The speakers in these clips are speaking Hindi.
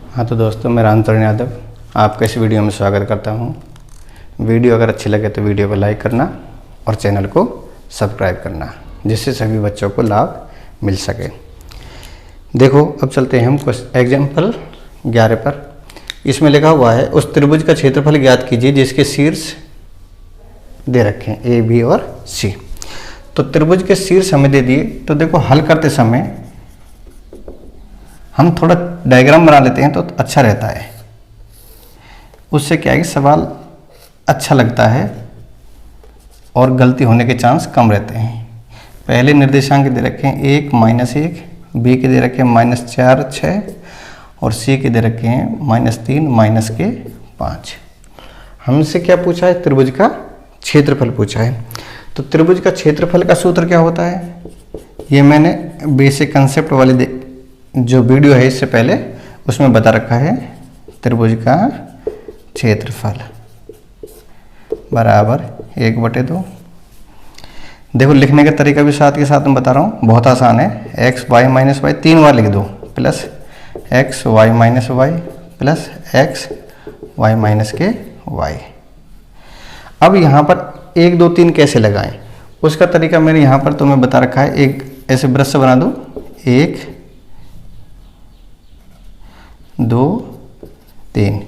हाँ तो दोस्तों, मैं रामचरण यादव आपका इस वीडियो में स्वागत करता हूँ। वीडियो अगर अच्छी लगे तो वीडियो को लाइक करना और चैनल को सब्सक्राइब करना, जिससे सभी बच्चों को लाभ मिल सके। देखो, अब चलते हैं हम कुछ एग्जाम्पल 11 पर। इसमें लिखा हुआ है, उस त्रिभुज का क्षेत्रफल ज्ञात कीजिए जिसके शीर्ष दे रखे हैं ए, बी और सी। तो त्रिभुज के शीर्ष हमें दे दिए। तो देखो, हल करते समय हम थोड़ा डायग्राम बना लेते हैं तो अच्छा रहता है। उससे क्या है कि सवाल अच्छा लगता है और गलती होने के चांस कम रहते हैं। पहले निर्देशांक दे रखे हैं 1, -1, बी के दे रखे हैं -4, 6 और सी के दे रखे हैं -3, -5। हमसे क्या पूछा है? त्रिभुज का क्षेत्रफल पूछा है। तो त्रिभुज का क्षेत्रफल का सूत्र क्या होता है? ये मैंने बेसिक कंसेप्ट वाले जो वीडियो है इससे पहले उसमें बता रखा है। त्रिभुज का क्षेत्रफल बराबर 1/2। देखो, लिखने का तरीका भी साथ के साथ मैं बता रहा हूँ, बहुत आसान है। x y - y 3 बार लिख दो, plus x y - y plus x y - y। अब यहाँ पर 1 2 3 कैसे लगाएं, उसका तरीका मैंने यहाँ पर तुम्हें बता रखा है। एक ऐसे ब्रश से बना दो, 1 2 3।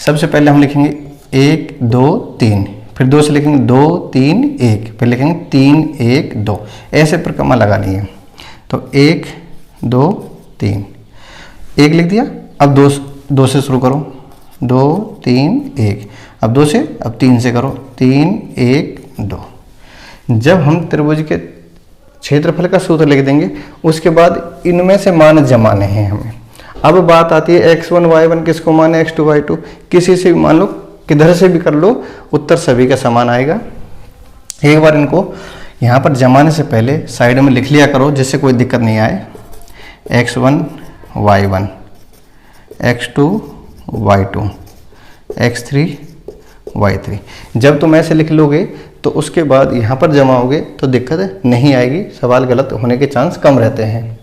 सबसे पहले हम लिखेंगे 1 2 3, फिर 2 से लिखेंगे 2 3 1, फिर लिखेंगे 3 1 2। ऐसे परिक्रमा लगानी है। तो 1 2 3, 1 लिख दिया। अब 2 से शुरू करो, 2 3 1। अब 2 से, अब 3 से करो, 3 1 2। जब हम त्रिभुज के क्षेत्रफल का सूत्र लिख देंगे, उसके बाद इनमें से मान जमाने हैं हमें। अब बात आती है x1 y1 किसको माने, x2 y2। किसी से भी मान लो, किधर से भी कर लो, उत्तर सभी का समान आएगा। एक बार इनको यहाँ पर जमाने से पहले साइड में लिख लिया करो, जिससे कोई दिक्कत नहीं आए। x1 y1, x2 y2, x3 y3। जब तुम ऐसे लिख लोगे तो उसके बाद यहाँ पर जमाओगे तो दिक्कत नहीं आएगी, सवाल गलत होने के चांस कम रहते हैं।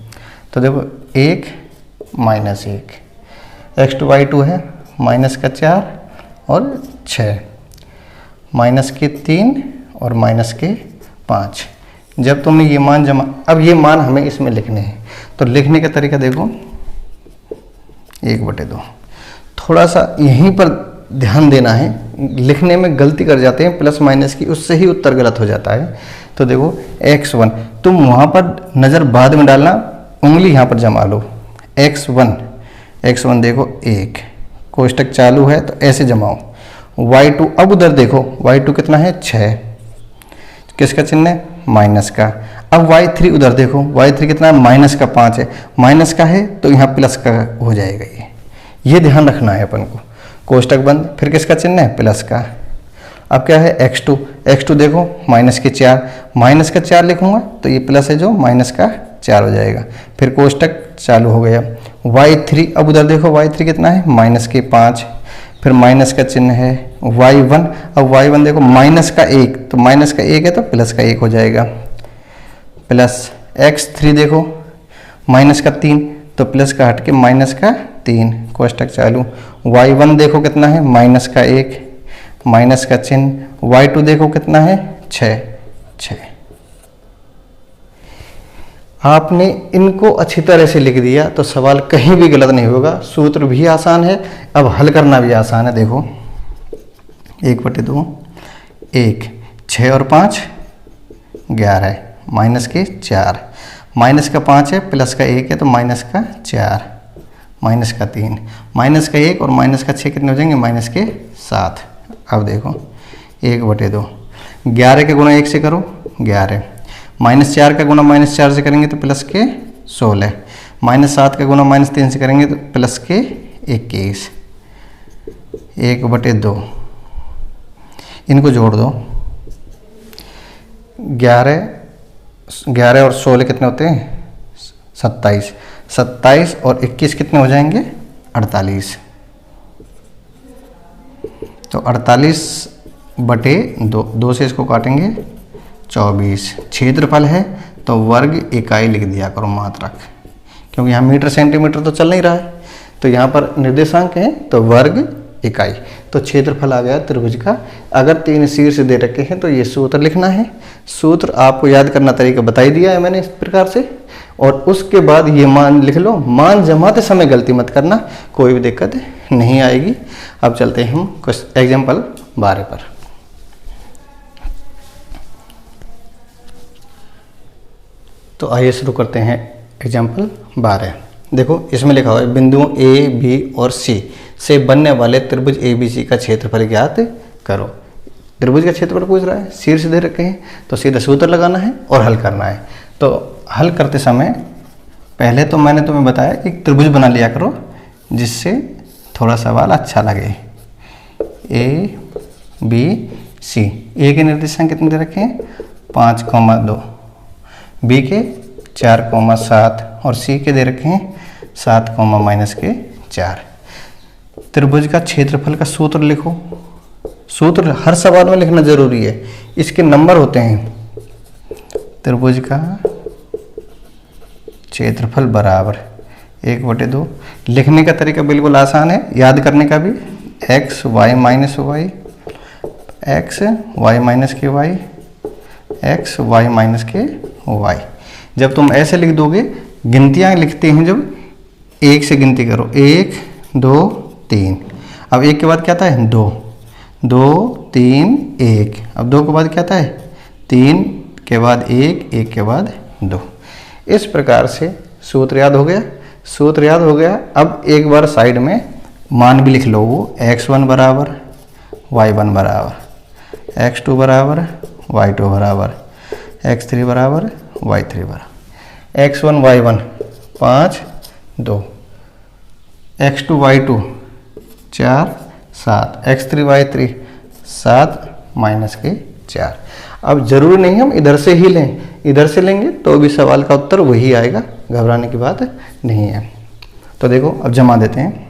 तो देखो, 1 -1, x2 y2 है -4 और 6, -3 और -5। जब तुमने ये मान जमा, अब ये मान हमें इसमें लिखने हैं। तो लिखने का तरीका देखो, 1/2। थोड़ा सा यहीं पर ध्यान देना है, लिखने में गलती कर जाते हैं प्लस माइनस की, उससे ही उत्तर गलत हो जाता है। तो देखो, x1 तुम वहाँ पर नज़र बाद में डालना, उंगली यहाँ पर जमा लो। x1 देखो 1, कोष्टक चालू है तो ऐसे जमाओ। y2, अब उधर देखो, y2 कितना है? 6, किसका चिन्ह है? माइनस का। अब y3 उधर देखो, y3 कितना है? -5 है, माइनस का है तो यहाँ प्लस का हो जाएगा। ये ध्यान रखना है अपन को। कोष्टक बंद, फिर किसका चिन्ह है? प्लस का। अब क्या है? x2 देखो -4 -4 लिखूंगा तो ये प्लस है जो -4 हो जाएगा। फिर कोष्टक चालू हो गया। y3, अब उधर देखो, y3 कितना है? -5, फिर माइनस का चिन्ह है। y1, अब y1 देखो -1, तो -1 है तो प्लस का 1 हो जाएगा। प्लस x3 देखो -3, तो प्लस का हट के -3, कोष्टक चालू। y1 देखो कितना है? -1, माइनस का चिन्ह। y2 देखो कितना है? 6। आपने इनको अच्छी तरह से लिख दिया तो सवाल कहीं भी गलत नहीं होगा। सूत्र भी आसान है, अब हल करना भी आसान है। देखो, 1/2, 1, 6 और 5 11, -4, -5 है, प्लस का 1 है तो -4, -3, -1 और -6 कितने हो जाएंगे? -7। अब देखो, 1/2, 11 के गुणा 1 से करो 11, -4 का गुणा -4 से करेंगे तो प्लस के 16, -7 का गुणा -3 से करेंगे तो प्लस के 21, 1/2। इनको जोड़ दो, 11 और 16 कितने होते हैं? 27, 27 और 21 कितने हो जाएंगे? 48। तो 48/2, 2 से इसको काटेंगे 24। क्षेत्रफल है तो वर्ग इकाई लिख दिया करो, मात्रक, क्योंकि यहाँ मीटर सेंटीमीटर तो चल नहीं रहा है। तो यहाँ पर निर्देशांक हैं तो वर्ग इकाई, तो क्षेत्रफल आ गया त्रिभुज का। अगर 3 शीर्ष दे रखे हैं तो ये सूत्र लिखना है। सूत्र आपको याद करना तरीका बता ही दिया है मैंने इस प्रकार से, और उसके बाद ये मान लिख लो। मान जमाते समय गलती मत करना, कोई भी दिक्कत नहीं आएगी। अब चलते हैं हम कुछ एग्जाम्पल 12 पर। तो आइए शुरू करते हैं एग्जाम्पल 12। देखो इसमें लिखा हुआ है बिंदुओं ए बी और सी से बनने वाले त्रिभुज ABC का क्षेत्रफल ज्ञात करो। त्रिभुज का क्षेत्रफल पूछ रहा है, शीर्ष दे रखे हैं, तो सीधा सूत्र लगाना है और हल करना है। तो हल करते समय पहले तो मैंने तुम्हें बताया कि त्रिभुज बना लिया करो जिससे थोड़ा सवाल अच्छा लगे। ABC, ए के निर्देशांक कितने दे रखे हैं 5,2, बी के 4,7 और सी के दे रखे हैं 7,-4। त्रिभुज का क्षेत्रफल का सूत्र लिखो। सूत्र हर सवाल में लिखना जरूरी है, इसके नंबर होते हैं। त्रिभुज का क्षेत्रफल बराबर 1/2। लिखने का तरीका बिल्कुल आसान है, याद करने का भी। x y minus y, x y minus के वाई, x y माइनस के वाई। जब तुम ऐसे लिख दोगे, गिनतियाँ लिखते हैं जब, 1 से गिनती करो, 1 2 3। अब 1 के बाद क्या आता है 2, 2 3 1। अब 2 के बाद क्या आता है 3 के बाद 1, 1 के बाद 2। इस प्रकार से सूत्र याद हो गया। सूत्र याद हो गया। अब एक बार साइड में मान भी लिख लो, वो x1 बराबर y1 बराबर, x2 बराबर y2 बराबर, x3 बराबर y3 बराबर। x1 y1 5 2, x2 y2 4 7, x3 y3 7 minus के 4। अब जरूरी नहीं हम इधर से ही लें, इधर से लेंगे तो भी सवाल का उत्तर वही आएगा, घबराने की बात नहीं है। तो देखो अब जमा देते हैं।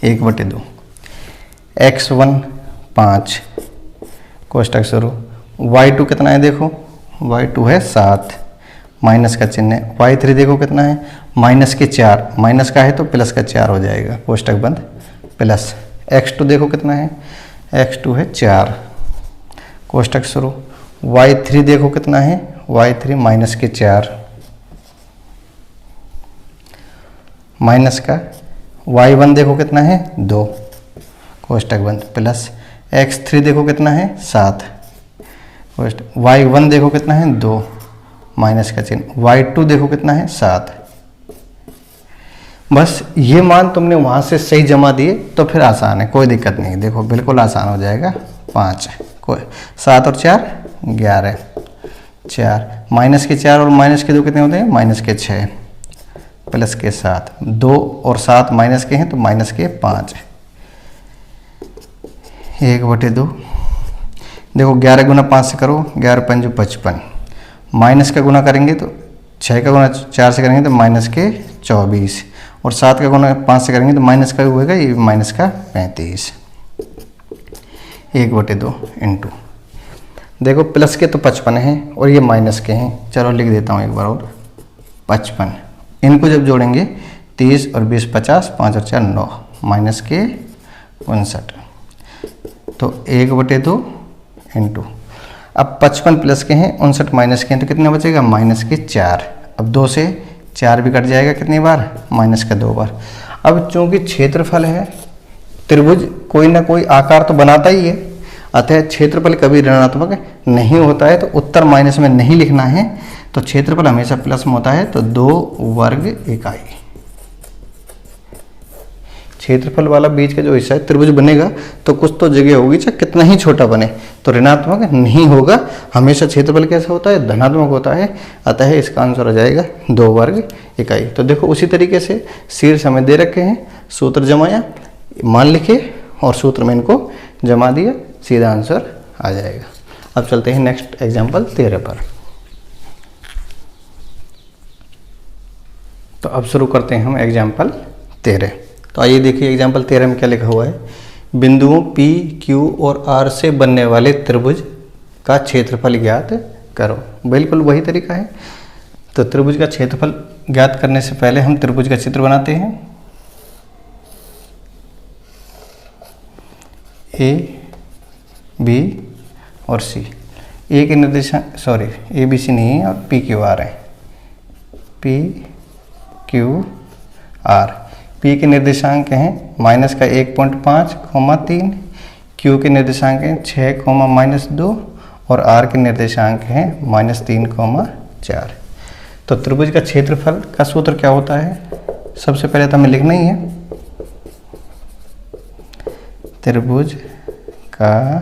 1/2, x1 5, कोष्टक शुरू, y2 कितना है देखो, y2 है 7, माइनस का चिन्ह है। y3 देखो कितना है माइनस के 4, माइनस का है तो प्लस का 4 हो जाएगा, कोष्टक बंद, प्लस। x2 देखो कितना है, x2 है 4, कोष्टक शुरू। y3 देखो कितना है, y3 माइनस के 4, माइनस का। y1 देखो कितना है 2, कोष्टक बंद, प्लस। x3 देखो कितना है 7, कोष्टक। y1 देखो कितना है 2, माइनस का चिन्ह। y2 देखो कितना है 7। बस ये मान तुमने वहाँ से सही जमा दिए तो फिर आसान है, कोई दिक्कत नहीं। देखो बिल्कुल आसान हो जाएगा। 5 कोई 7 और 4 11, 4 माइनस के 4 और माइनस के 2 कितने होते हैं माइनस के 6, प्लस के 7, 2 और 7 माइनस के हैं तो माइनस के 5। 1/2। देखो 11 गुना 5 से करो, 11 5 55, माइनस का गुना करेंगे तो 6 का गुना 4 से करेंगे तो माइनस के 24, और 7 का गुना 5 से करेंगे तो माइनस का होगा, ये माइनस का 35। 1/2 इंटू, देखो प्लस के तो 55 हैं और ये माइनस के हैं, चलो लिख देता हूँ एक बार और, 55। इनको जब जोड़ेंगे 30 और 20 50, 5 और 4 9, माइनस के 59। तो 1/2 इंटू, अब 55 प्लस के हैं, 59 माइनस के हैं, तो कितना बचेगा माइनस के 4। अब 2 से 4 भी कट जाएगा, कितनी बार माइनस का 2 बार। अब चूंकि क्षेत्रफल है, त्रिभुज कोई ना कोई आकार तो बनाता ही है, अतः क्षेत्रफल कभी ऋणात्मक नहीं होता है, तो उत्तर माइनस में नहीं लिखना है, तो क्षेत्रफल हमेशा प्लस में होता है। तो 2 वर्ग इकाई क्षेत्रफल वाला बीच का जो हिस्सा है, त्रिभुज बनेगा तो कुछ तो जगह होगी, चाहे कितना ही छोटा बने, तो ऋणात्मक नहीं होगा। हमेशा क्षेत्रफल कैसा होता है, धनात्मक होता है, अतः इसका आंसर हो जाएगा 2 वर्ग इकाई। तो देखो उसी तरीके से शीर्ष हमें दे रखे हैं, सूत्र जमाया, मान लिखे और सूत्र में इनको जमा दिया, सीधा आंसर आ जाएगा। अब चलते हैं नेक्स्ट एग्जाम्पल 13 पर। तो अब शुरू करते हैं हम एग्जाम्पल 13। तो आइए देखिए एग्जाम्पल 13 में क्या लिखा हुआ है। बिंदुओं P, Q और R से बनने वाले त्रिभुज का क्षेत्रफल ज्ञात करो। बिल्कुल वही तरीका है। तो त्रिभुज का क्षेत्रफल ज्ञात करने से पहले हम त्रिभुज का चित्र बनाते हैं। ए बी और सी। ए के निर्देशांक सॉरी ए बी सी नहीं है और पी क्यू आर है, पी क्यू आर। पी के निर्देशांक हैं माइनस का 1.5, 3, क्यू के निर्देशांक हैं 6, -2 और आर के निर्देशांक हैं -3, 4। तो त्रिभुज का क्षेत्रफल का सूत्र क्या होता है? सबसे पहले तो हमें लिखना ही है त्रिभुज का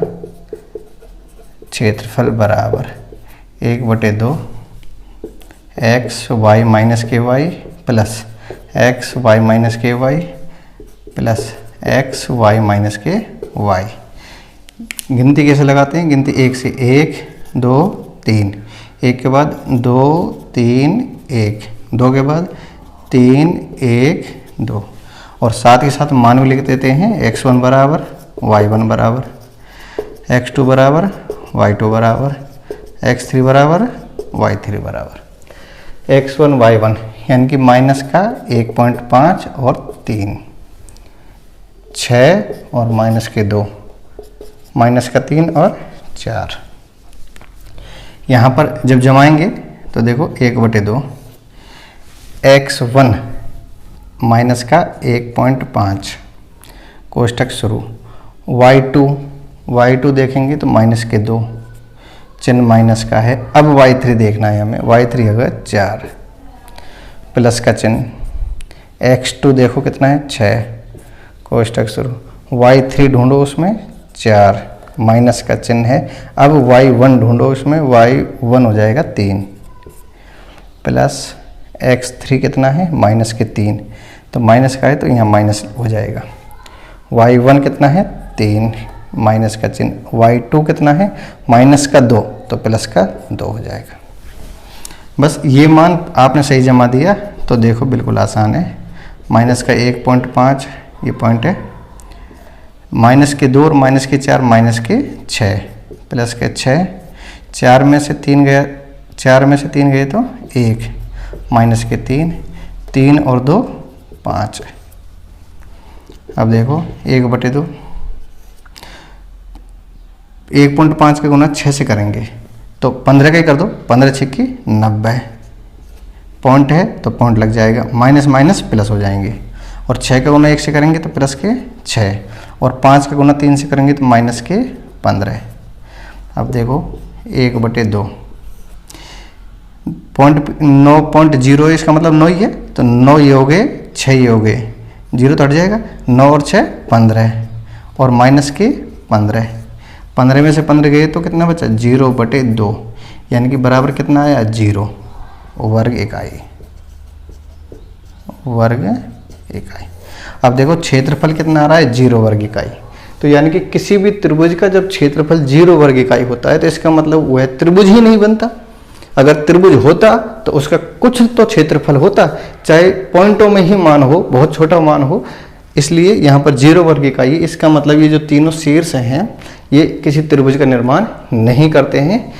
क्षेत्रफल बराबर 1/2 एक्स वाई माइनस के Y plus x Y minus के Y plus x Y minus के वाई। गिनती कैसे लगाते हैं? गिनती 1 से 1 2 3, 1 के बाद 2 3 1, 2 के बाद 3 1 2 और साथ ही साथ मान भी लिख देते हैं x1 बराबर y1 बराबर, x2 बराबर y2 बराबर, x3 बराबर y3 बराबर। x1 y1 यानी कि माइनस का 1.5 और 3, 6 और माइनस के 2, माइनस का 3 और 4। यहाँ पर जब जमाएंगे तो देखो 1/2 x1 माइनस का 1.5 कोष्टक शुरू, y2 देखेंगे तो माइनस के 2, चिन्ह माइनस का है। अब y3 देखना है हमें, y3 होगा 4 प्लस का चिन्ह, x2 देखो कितना है 6 कोष्टक शुरू, y3 ढूंढो उसमें 4 माइनस का चिन्ह है। अब y1 ढूंढो उसमें, y1 हो जाएगा 3 प्लस x3 कितना है माइनस के 3, तो माइनस का है तो यहाँ माइनस हो जाएगा। y1 कितना है 3 माइनस का चिन्ह, y2 कितना है माइनस का 2 तो प्लस का 2 हो जाएगा। बस ये मान आपने सही जमा दिया तो देखो बिल्कुल आसान है। माइनस का 1.5 ये पॉइंट है, माइनस के 2 और माइनस के 4 माइनस के 6 प्लस के 6, 4 में से 3 गया, 4 में से 3 गए तो 1 माइनस के 3, 3 और 2 5। अब देखो 1/2 1.5 का गुना 6 से करेंगे तो 15 का ही कर दो, 15 6 90 पॉइंट है तो पॉइंट लग जाएगा, माइनस माइनस प्लस हो जाएंगे। और 6 का गुना 1 से करेंगे तो प्लस के 6 और 5 का गुना 3 से करेंगे तो माइनस के 15। अब देखो 1/2 पॉइंट 9.0 इसका मतलब 9 ही है तो 9 ये हो गए, 6 ये हो गए, 0 तो हट जाएगा, 9 और 6 15 और माइनस के 15, 15 में से 15 गए तो कितना बचा 0/2 यानी कि बराबर कितना आया 0 वर्ग इकाई, वर्ग इकाई। अब देखो क्षेत्रफल कितना आ रहा है 0 वर्ग इकाई। तो यानी कि किसी भी त्रिभुज का जब क्षेत्रफल 0 वर्ग इकाई होता है तो इसका मतलब वह त्रिभुज ही नहीं बनता। अगर त्रिभुज होता तो उसका कुछ तो क्षेत्रफल होता, चाहे पॉइंटों में ही मान हो, बहुत छोटा मान हो। इसलिए यहाँ पर 0 वर्ग इकाई, इसका मतलब ये जो तीनों शीर्ष हैं ये किसी त्रिभुज का निर्माण नहीं करते हैं।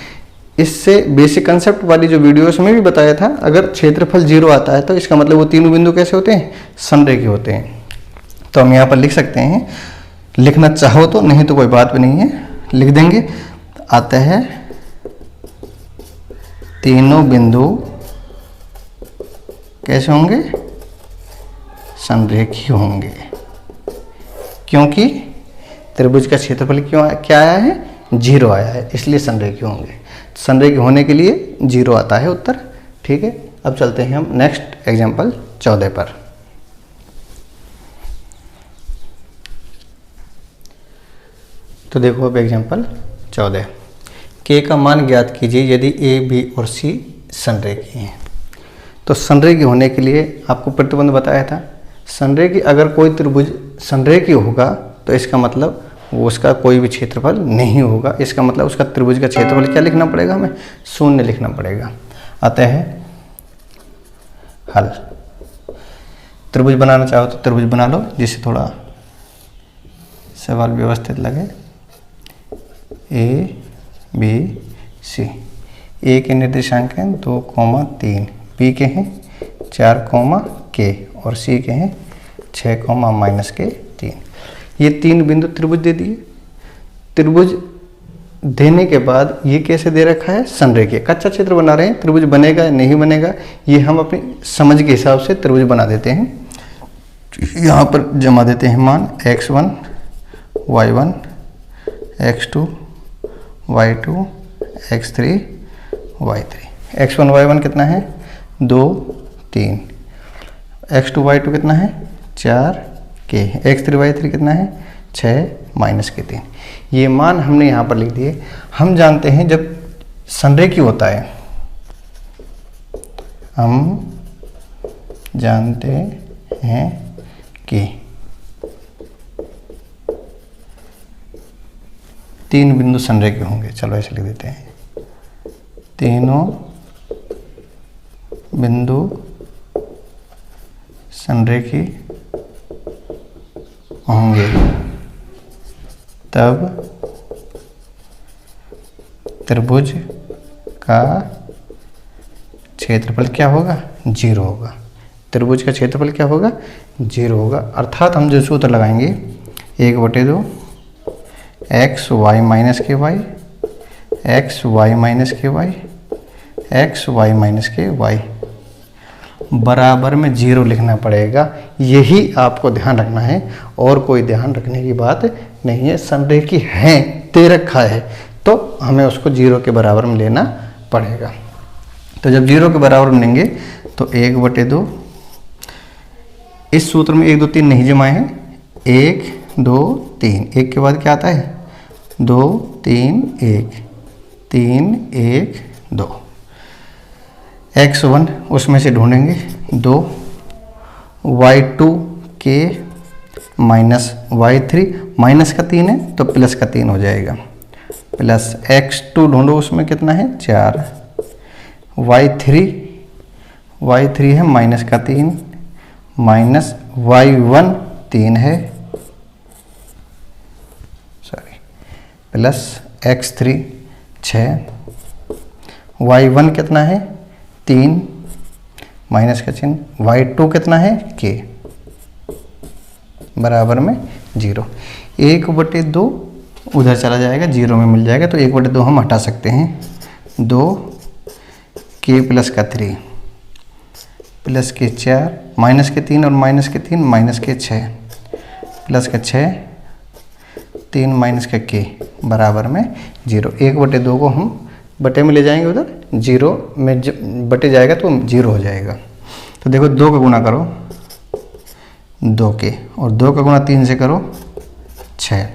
इससे बेसिक कंसेप्ट वाली जो वीडियोस में भी बताया था, अगर क्षेत्रफल 0 आता है तो इसका मतलब वो तीनों बिंदु कैसे होते हैं, संरेखीय होते हैं। तो हम यहाँ पर लिख सकते हैं, लिखना चाहो तो, नहीं तो कोई बात भी नहीं है, लिख देंगे। आता है तीनों बिंदु कैसे होंगे, संरेखीय होंगे, क्योंकि त्रिभुज का क्षेत्रफल क्या आया है 0 आया है, इसलिए संरेखीय होंगे। संरेखीय होने के लिए 0 आता है उत्तर। ठीक है, अब चलते हैं हम नेक्स्ट एग्जाम्पल 14 पर। तो देखो अब एग्जाम्पल 14, के का मान ज्ञात कीजिए यदि ए बी और सी संरेखीय हैं। तो संरेखीय होने के लिए आपको प्रतिबंध बताया था। संरेखीय, अगर कोई त्रिभुज संरेखीय होगा तो इसका मतलब वो उसका कोई भी क्षेत्रफल नहीं होगा। इसका मतलब उसका त्रिभुज का क्षेत्रफल क्या लिखना पड़ेगा, हमें 0 लिखना पड़ेगा। आता है हल। त्रिभुज बनाना चाहो तो त्रिभुज बना लो, जिससे थोड़ा सवाल व्यवस्थित लगे। ए बी सी, ए के निर्देशांक हैं 2, 3, बी के हैं 4, के और सी के हैं 6, -3। ये 3 बिंदु त्रिभुज दे दिए। त्रिभुज देने के बाद ये कैसे दे रखा है, संरेखीय। कच्चा चित्र बना रहे हैं, त्रिभुज बनेगा या नहीं बनेगा ये हम अपनी समझ के हिसाब से त्रिभुज बना देते हैं। यहाँ पर जमा देते हैं मान x1 y1 x2 y2 x3 y3। x1 y1 कितना है 2 3, x2 y2 कितना है 4 k, x3 y3 कितना है 6 माइनस के 3। ये मान हमने यहाँ पर लिख दिए। हम जानते हैं जब संरेखीय होता है, हम जानते हैं कि 3 बिंदु संरेखीय होंगे। चलो ऐसे लिख देते हैं, तीनों बिंदु संरेखीय होंगे तब त्रिभुज का क्षेत्रफल क्या होगा, 0 होगा। त्रिभुज का क्षेत्रफल क्या होगा, 0 होगा। अर्थात हम जो सूत्र लगाएंगे 1/2 एक्स वाई माइनस के वाई, एक्स वाई माइनस के वाई, एक्स वाई माइनस के वाई बराबर में 0 लिखना पड़ेगा। यही आपको ध्यान रखना है और कोई ध्यान रखने की बात नहीं है। संरेखीय है, दे रखा है तो हमें उसको 0 के बराबर में लेना पड़ेगा। तो जब 0 के बराबर में लेंगे तो 1/2, इस सूत्र में 1 2 3 नहीं जमाए हैं, 1 2 3, 1 के बाद क्या आता है 2 3 1, 3 1 2। x1 उसमें से ढूंढेंगे 2, y2 के माइनस y3, माइनस का 3 है तो प्लस का 3 हो जाएगा, प्लस x2 ढूंढो उसमें कितना है 4, y3 है माइनस का 3, माइनस y1 3 है, सॉरी, प्लस x3 6, y1 कितना है 3, माइनस का चिन्ह, y2 कितना है k बराबर में 0। 1/2 उधर चला जाएगा, 0 में मिल जाएगा तो 1/2 हम हटा सकते हैं। 2 k प्लस का 3 प्लस के 4, माइनस के 3 और माइनस के 3, माइनस के 6 प्लस का 6, 3 माइनस का k बराबर में 0। 1/2 को हम बटे में ले जाएंगे, उधर 0 में बटे जाएगा तो 0 हो जाएगा। तो देखो 2 का गुणा करो 2 के, और 2 का गुणा 3 से करो 6,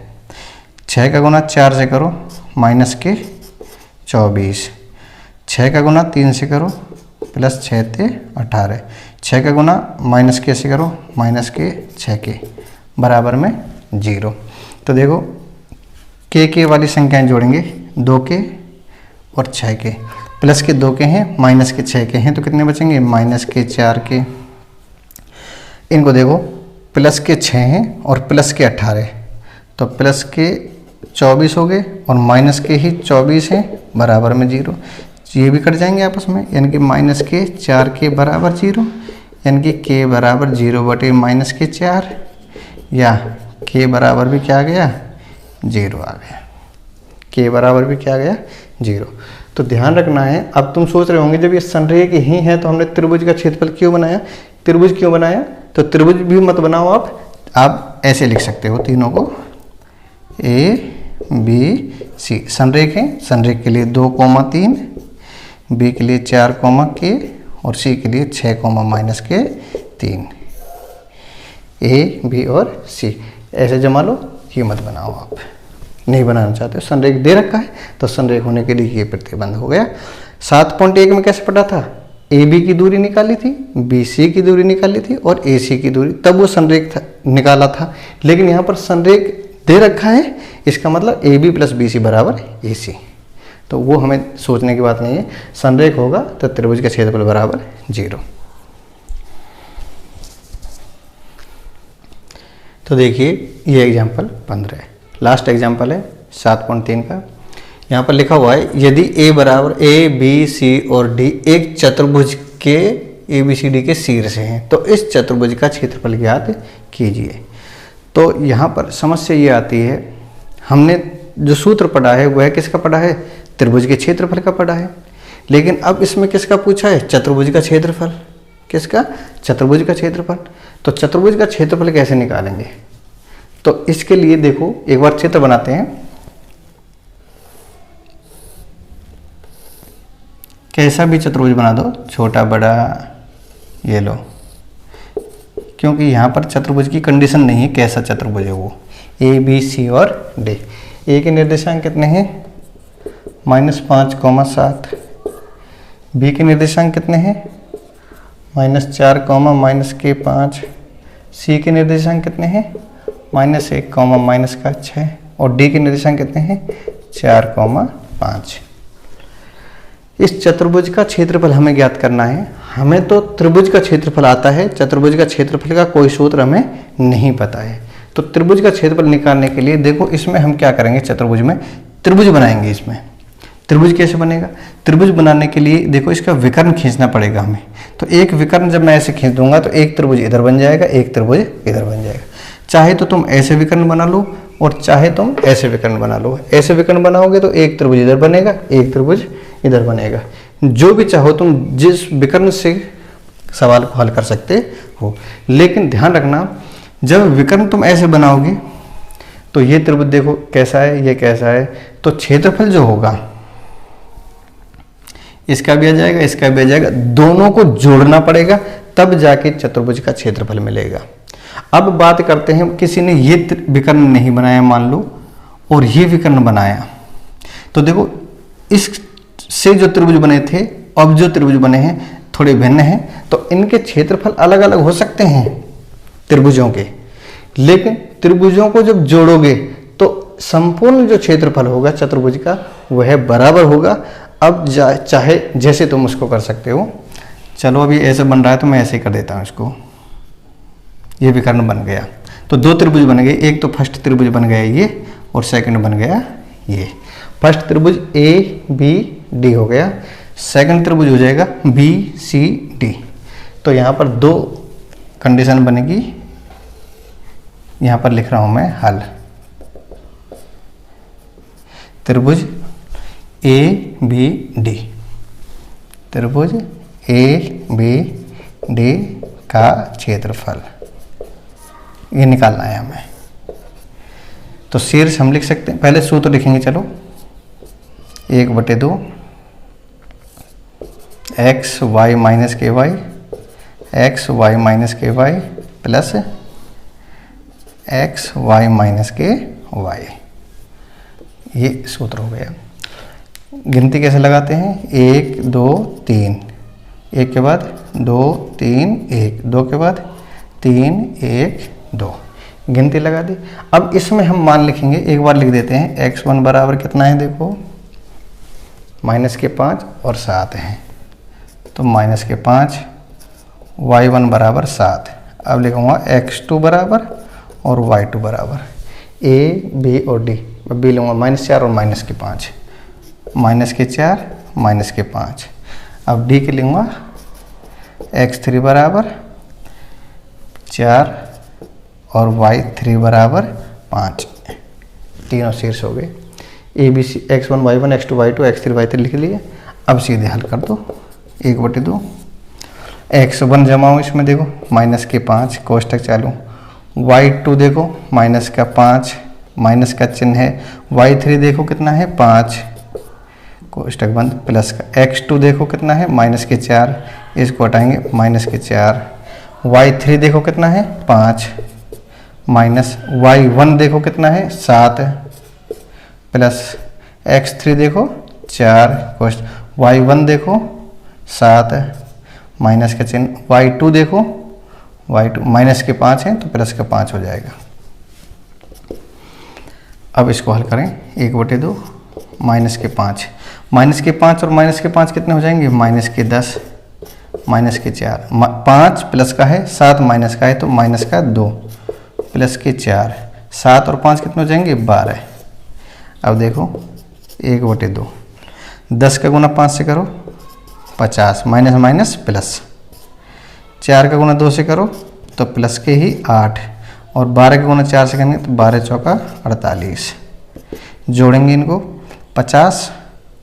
6 का गुणा 4 से करो माइनस के 24, 6 का गुणा 3 से करो प्लस 6 ते 18, 6 का गुणा माइनस के से करो माइनस के 6 के बराबर में 0। तो देखो के वाली संख्याएं जोड़ेंगे, 2 के और 6 के, प्लस के 2 के हैं माइनस के 6 के हैं तो कितने बचेंगे माइनस के 4 के। इनको देखो प्लस के 6 हैं और प्लस के 18, तो प्लस के 24 हो गए और माइनस के ही 24 हैं बराबर में 0। ये भी कट जाएंगे आपस में, यानी कि माइनस के 4 के बराबर 0, यानी कि के बराबर 0 माइनस के 4, या के बराबर भी क्या आ गया 0 आ गया, के बराबर भी क्या आ गया 0। तो ध्यान रखना है। अब तुम सोच रहे होंगे जब ये संरेखीय ही है तो हमने त्रिभुज का क्षेत्रफल क्यों बनाया, त्रिभुज क्यों बनाया, तो त्रिभुज भी मत बनाओ आप ऐसे लिख सकते हो तीनों को A B C। संरेखीय, संरेखीय के लिए 2, 3, B के लिए 4, K और C के लिए 6, माइनस के 3। A B और C ऐसे जमा लो, ये मत बनाओ आप, नहीं बनाना चाहते। संरेख दे रखा है तो संरेख होने के लिए ये प्रतिबंध हो गया। 7.1 में कैसे पढ़ा था, AB की दूरी निकाली थी, BC की दूरी निकाली थी और AC की दूरी, तब वो संरेख निकाला था। लेकिन यहाँ पर संरेख दे रखा है, इसका मतलब AB प्लस BC बराबर AC, तो वो हमें सोचने की बात नहीं है। संरेख होगा तो त्रिभुज का क्षेत्रफल बराबर 0। तो देखिए ये एग्जाम्पल 15 है, लास्ट एग्जाम्पल है 7.3 का। यहाँ पर लिखा हुआ है यदि A बराबर ABC और D एक चतुर्भुज के ABCD के शीर्ष हैं तो इस चतुर्भुज का क्षेत्रफल ज्ञात कीजिए। तो यहाँ पर समस्या ये आती है, हमने जो सूत्र पढ़ा है वह किसका पढ़ा है, त्रिभुज के क्षेत्रफल का पढ़ा है। लेकिन अब इसमें किसका पूछा है, चतुर्भुज का क्षेत्रफल। किसका, चतुर्भुज का क्षेत्रफल। तो चतुर्भुज का क्षेत्रफल कैसे निकालेंगे, तो इसके लिए देखो एक बार चित्र बनाते हैं। कैसा भी चतुर्भुज बना दो, छोटा बड़ा, ये लो, क्योंकि यहाँ पर चतुर्भुज की कंडीशन नहीं है कैसा चतुर्भुज है वो, ए बी सी और डी। ए के निर्देशांक कितने हैं, -5, 7। बी के निर्देशांक कितने हैं, -4, -5। सी के निर्देशांक कितने हैं, -1, -6। और डी के निर्देशांक कितने हैं, 4, 5। इस चतुर्भुज का क्षेत्रफल हमें ज्ञात करना है। हमें तो त्रिभुज का क्षेत्रफल आता है, चतुर्भुज का क्षेत्रफल का कोई सूत्र हमें नहीं पता है। तो त्रिभुज का क्षेत्रफल निकालने के लिए देखो इसमें हम क्या करेंगे, चतुर्भुज में त्रिभुज बनाएंगे। इसमें त्रिभुज कैसे बनेगा, त्रिभुज बनाने के लिए देखो इसका विकर्ण खींचना पड़ेगा हमें। तो एक विकर्ण जब मैं ऐसे खींच दूंगा तो एक त्रिभुज इधर बन जाएगा, एक त्रिभुज इधर बन जाएगा। चाहे तो तुम ऐसे विकर्ण बना लो और चाहे तुम ऐसे विकर्ण बना लो। ऐसे विकर्ण बनाओगे तो एक त्रिभुज इधर बनेगा, एक त्रिभुज इधर बनेगा। जो भी चाहो तुम जिस विकर्ण से सवाल को हल कर सकते हो। लेकिन ध्यान रखना, जब विकर्ण तुम ऐसे बनाओगे तो ये त्रिभुज देखो कैसा है, ये कैसा है, तो क्षेत्रफल जो होगा इसका भी आ जाएगा, इसका भी आ जाएगा, दोनों को जोड़ना पड़ेगा तब जाके चतुर्भुज का क्षेत्रफल मिलेगा। अब बात करते हैं, किसी ने ये विकर्ण नहीं बनाया मान लो और ये विकर्ण बनाया, तो देखो इससे जो त्रिभुज बने थे अब जो त्रिभुज बने हैं थोड़े भिन्न हैं, तो इनके क्षेत्रफल अलग अलग हो सकते हैं त्रिभुजों के, लेकिन त्रिभुजों को जब जोड़ोगे तो संपूर्ण जो क्षेत्रफल होगा चतुर्भुज का वह बराबर होगा। अब चाहे जैसे तुम उसको कर सकते हो। चलो अभी ऐसे बन रहा है तो मैं ऐसे ही कर देता हूँ इसको। ये विकर्ण बन गया तो दो त्रिभुज बन गए, एक तो फर्स्ट त्रिभुज बन गया ये और सेकंड बन गया ये। फर्स्ट त्रिभुज ए बी डी हो गया, सेकंड त्रिभुज हो जाएगा बी सी डी। तो यहाँ पर दो कंडीशन बनेगी, यहाँ पर लिख रहा हूँ मैं हल। त्रिभुज ए बी डी, त्रिभुज ए बी डी का क्षेत्रफल ये निकालना है हमें। तो शीर्ष हम लिख सकते हैं, पहले सूत्र लिखेंगे। चलो 1/2 एक्स वाई माइनस के वाई, एक्स वाई माइनस के Y plus x Y minus के वाई, ये सूत्र हो गया। गिनती कैसे लगाते हैं, 1 2 3, 1 के बाद 2 3 1, 2 के बाद 3 1 2, गिनती लगा दी। अब इसमें हम मान लिखेंगे, एक बार लिख देते हैं। x1 बराबर कितना है देखो, -5 और 7 है, तो -5, y1 बराबर 7। अब लिखूंगा x2 बराबर और y2 बराबर a b और d। b लूँगा -4 और -5, -4 -5। अब d के लूँगा x3 बराबर 4 और y3 बराबर 5। तीनों शीर्ष हो गए। A B C x1 y1 x2 y2 x3 y3 लिख लिए। अब सीधे हल कर दो, 1/2 x1 जमाओ इसमें देखो -5 कोष्टक चालू, y2 देखो -5 माइनस का चिन्ह है, y3 देखो कितना है 5 कोष्टक बंद प्लस का, x2 देखो कितना है -4, इसको हटाएंगे -4, y3 देखो कितना है 5 माइनस y1 देखो कितना है 7 प्लस x3 देखो 4 कोष्टक, y1 देखो 7 माइनस का चिन्ह, y2 देखो y2 -5 है तो प्लस का 5 हो जाएगा। अब इसको हल करें, 1/2 -5, -5 और -5 कितने हो जाएंगे, -10 -4, 5 प्लस का है 7 माइनस का है तो -2 प्लस के 4, 7 और 5 कितने हो जाएंगे 12। अब देखो 1/2, 10 का गुना 5 से करो 50, माइनस माइनस प्लस, 4 का गुना 2 से करो तो प्लस के ही 8 और 12 का गुना 4 से करेंगे तो 12 चौका 48। जोड़ेंगे इनको 50,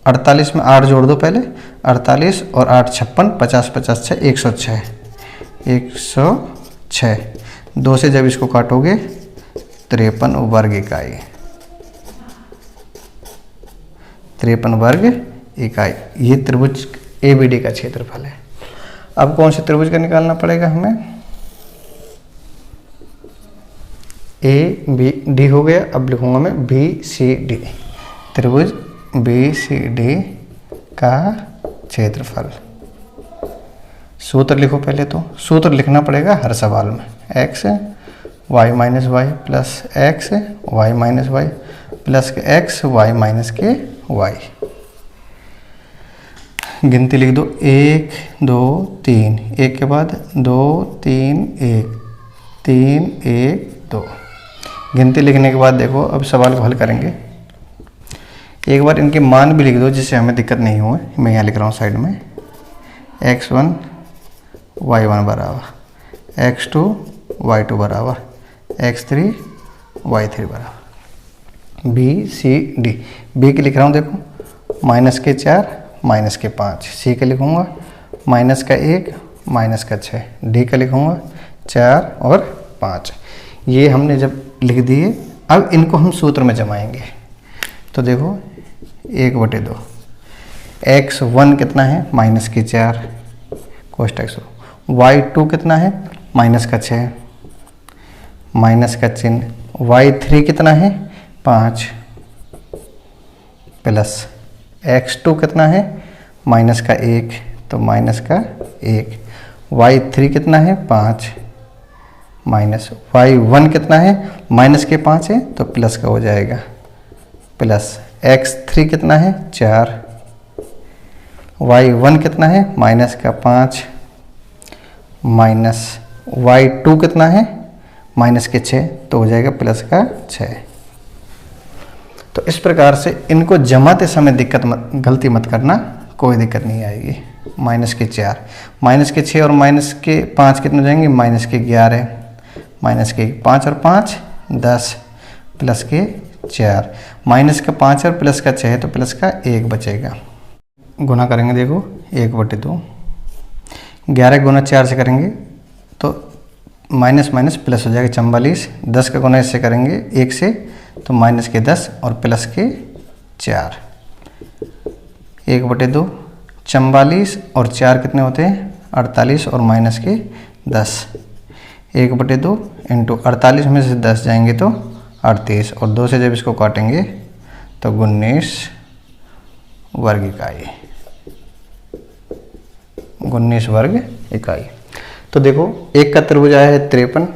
48 में 8 जोड़ दो पहले, 48 और 8 56, 50 50 6 106, 106। 2 से जब इसको काटोगे 53 वर्ग इकाई, 53 वर्ग इकाई। ये त्रिभुज एबीडी का क्षेत्रफल है। अब कौन से त्रिभुज का निकालना पड़ेगा हमें? ए बी डी हो गया, अब लिखूंगा मैं बी सी डी, त्रिभुज बी सी डी का क्षेत्रफल। सूत्र लिखो पहले, तो सूत्र लिखना पड़ेगा हर सवाल में, x Y minus y plus x Y minus y plus k x Y minus के वाई। गिनती लिख दो, 1 2 3, 1 के बाद 2 3 1, 3 1 2। गिनती लिखने के बाद देखो अब सवाल को हल करेंगे। एक बार इनके मान भी लिख दो जिससे हमें दिक्कत नहीं हो। मैं यहाँ लिख रहा हूँ साइड में, x1 y1 बराबर x2 y2 बराबर x3 y3 बराबर बी सी डी। बी के लिख रहा हूँ देखो, माइनस के 4 माइनस के 5। सी के लिखूँगा माइनस का 1 माइनस का 6। डी का लिखूँगा 4 और 5। ये हमने जब लिख दिए, अब इनको हम सूत्र में जमाएंगे। तो देखो 1/2, x1 कितना है? माइनस के 4 कोष्टक से। y2 कितना है? माइनस का 6 माइनस का चिन्ह। y3 कितना है? 5 प्लस x2 कितना है? माइनस का 1, तो माइनस का 1। y3 कितना है? 5 माइनस y1 कितना है? माइनस के 5 है तो प्लस का हो जाएगा, प्लस x3 कितना है? 4। y1 कितना है? माइनस का 5 माइनस y2 कितना है? माइनस के 6, तो हो जाएगा प्लस का 6। तो इस प्रकार से इनको जमाते समय गलती मत करना, कोई दिक्कत नहीं आएगी। माइनस के 4 माइनस के 6 और माइनस के 5 कितने हो जाएंगे? माइनस के 11 माइनस के 5 और 5 10 प्लस के 4। माइनस का 5 और प्लस का 6 है तो प्लस का 1 बचेगा। गुना करेंगे देखो 1/2, 11 गुना 4 से करेंगे तो माइनस माइनस प्लस हो जाएगा 44। 10 का गुना इससे करेंगे 1 से तो माइनस के 10 और प्लस के 4। 1/2, 44 और 4 कितने होते हैं? 48 और माइनस के 10। 1/2 इंटू 48 में से 10 जाएंगे तो 38 और 2 से जब इसको काटेंगे तो 19 वर्ग इकाई, 19 वर्ग इकाई। तो देखो एक का त्रिभुज आया है 53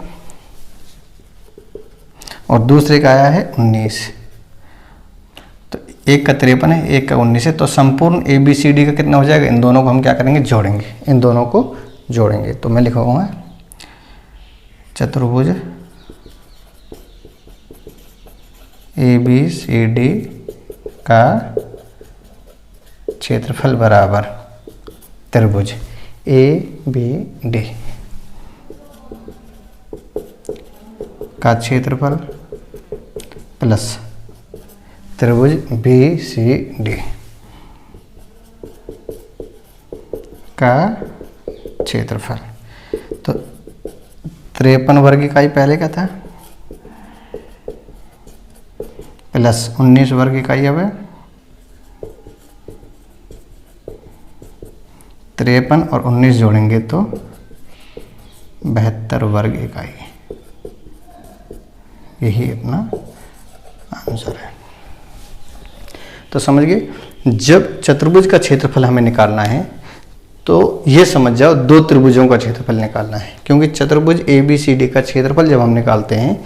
और दूसरे का आया है 19। तो एक का 53 है, एक का 19 है, तो संपूर्ण ABCD का कितना हो जाएगा? इन दोनों को हम क्या करेंगे? जोड़ेंगे। इन दोनों को जोड़ेंगे तो मैं लिखूंगा चतुर्भुज ABCD का क्षेत्रफल बराबर त्रिभुज ABD का क्षेत्रफल प्लस त्रिभुज BCD का क्षेत्रफल। तो 53 वर्ग इकाई पहले का था प्लस 19 वर्ग इकाई। अब 53 और 19 जोड़ेंगे तो 72 वर्ग इकाई। यही अपना आंसर है। तो समझ गए, जब चतुर्भुज का क्षेत्रफल हमें निकालना है तो ये समझ जाओ दो त्रिभुजों का क्षेत्रफल निकालना है, क्योंकि चतुर्भुज ABCD का क्षेत्रफल जब हम निकालते हैं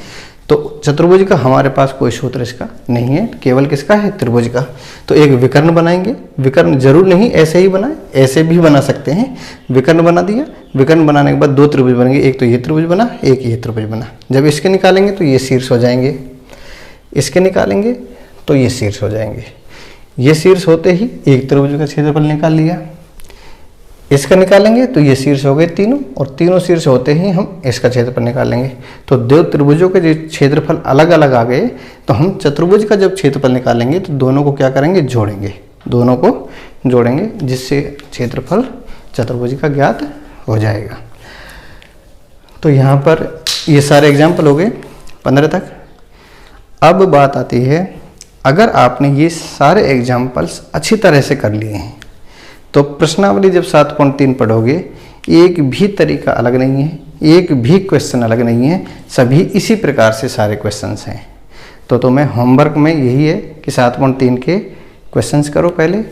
तो चतुर्भुज का हमारे पास कोई सूत्र इसका नहीं है, केवल किसका है? त्रिभुज का। तो एक विकर्ण बनाएंगे। विकर्ण जरूर नहीं ऐसे ही बनाए, ऐसे भी बना सकते हैं। विकर्ण बना दिया, विकर्ण बनाने के बाद दो त्रिभुज बनेंगे, एक तो ये त्रिभुज बना, एक ये त्रिभुज बना। जब इसके निकालेंगे तो ये शीर्ष हो जाएंगे, इसके निकालेंगे तो ये शीर्ष हो जाएंगे। ये शीर्ष होते ही एक त्रिभुज का क्षेत्रफल निकाल लिया। इसका निकालेंगे तो ये शीर्ष हो गए तीनों, और तीनों शीर्ष होते ही हम इसका क्षेत्रफल निकालेंगे। तो दो त्रिभुजों के जो क्षेत्रफल अलग अलग आ गए, तो हम चतुर्भुज का जब क्षेत्रफल निकालेंगे तो दोनों को क्या करेंगे, जोड़ेंगे, दोनों को जोड़ेंगे, जिससे क्षेत्रफल चतुर्भुज का ज्ञात हो जाएगा। तो यहाँ पर ये सारे एग्जाम्पल हो गए 15 तक। अब बात आती है, अगर आपने ये सारे एग्जाम्पल्स अच्छी तरह से कर लिए हैं तो प्रश्नावली जब 7.3 पढ़ोगे, एक भी तरीका अलग नहीं है, एक भी क्वेश्चन अलग नहीं है, सभी इसी प्रकार से सारे क्वेश्चंस हैं। तो तुम्हें होमवर्क में यही है कि 7.3 के क्वेश्चंस करो पहले।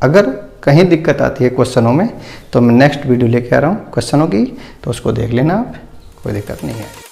अगर कहीं दिक्कत आती है क्वेश्चनों में तो मैं नेक्स्ट वीडियो लेके आ रहा हूँ क्वेश्चनों की, तो उसको देख लेना आप, कोई दिक्कत नहीं है।